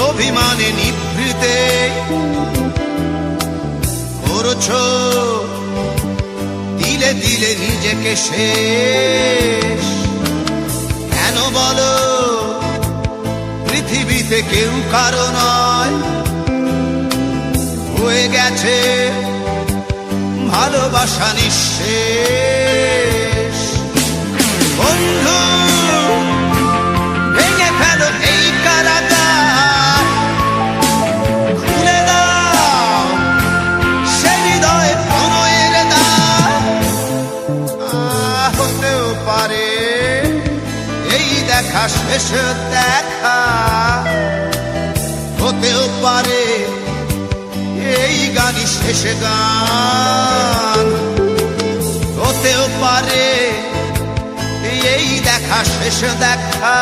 অভিমানে নিভৃতে করছো দিলে দিলে নিজেকে শেষ। কেন বলো পৃথিবীতে কেউ কারো নয়, হয়ে গেছে ভালোবাসা নিঃশেষ। বন্ধু ভেঙে ফেলো এই কারাগার, খুলে দাও সে হৃদয় প্রণয়ের দ্বার। হতেও পারে এই দেখা শেষ দেখা, হতেও পারে এই গানই শেষ গান, হতেও পারে এই দেখা শেষ দেখা,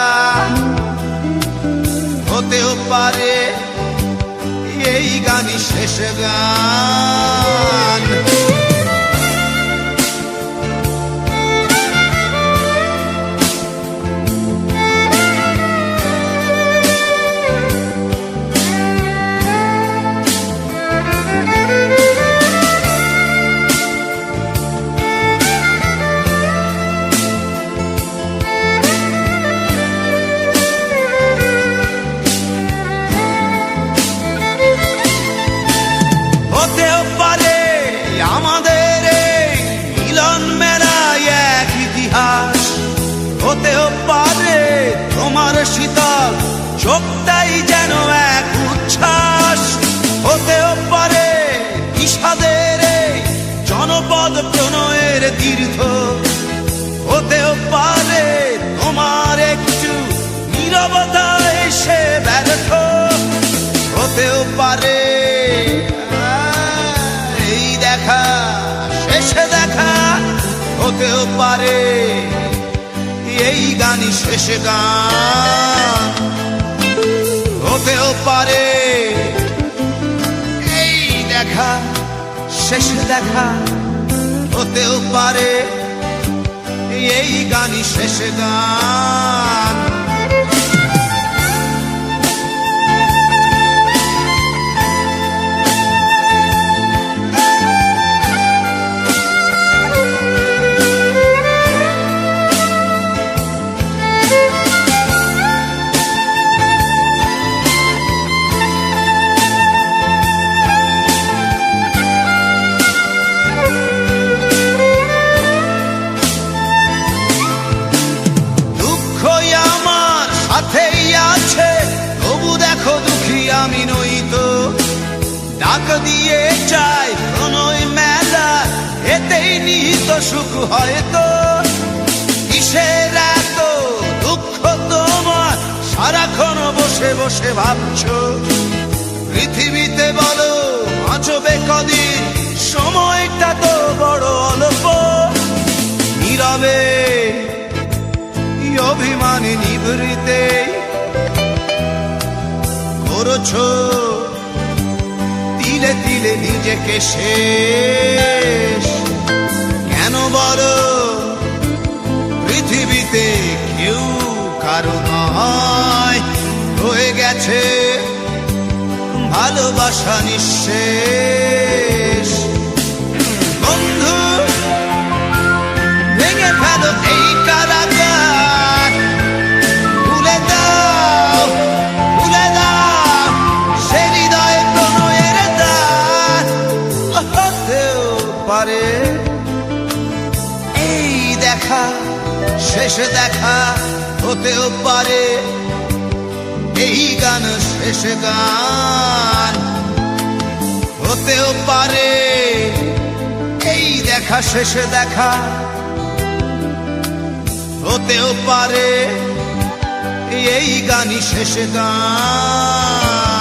হতেও পারে এই গানই শেষ গান। হতেও পারে আমাদের এই মিলন মেলায় এক ইতিহাস, হতেও পারে তোমার শীতল চোখটাই যেন এক উচ্ছ্বাস, হতেও পারে বিষাদের এই জনপদ প্রণয়ের তীর্থ, হতেও পারে তোমার একটু নীরবতা এসে ব্যর্থ, হতেও পারে দেখা শেষে দেখা, হতেও পারে এই গানই শেষ গান, হতেও পারে এই দেখা শেষ দেখা, হতেও পারে এই গানই শেষ গান। আমি নই তো ডাক দিয়ে চাই প্রণয় মেলা, এতেই নিহিত সুখ হয়তো। কিসের এত দুঃখ তোমার সারাক্ষণ বসে বসে ভাবছো, পৃথিবীতে বলো বাঁচবে কদিন, সময়টা তো বড় অল্প। নীরবে অভিমানে নিভৃতে করছো দিলে দিলে নিজেকে শেষ। কেন বলো পৃথিবীতে কেউ কারো নয়, হয়ে গেছে ভালোবাসা নিঃশেষ। বন্ধু ভেঙে ফেলো এই কারাগার, খুলে দাও খুলে দাও সে হৃদয় প্রণয়ের দ্বার। হতেও পারে এই দেখা শেষ দেখা, হতেও পারে এই গান শেষ গান, হতেও পারে এই দেখা শেষ দেখা, হতেও পারে এই গানই শেষ গান।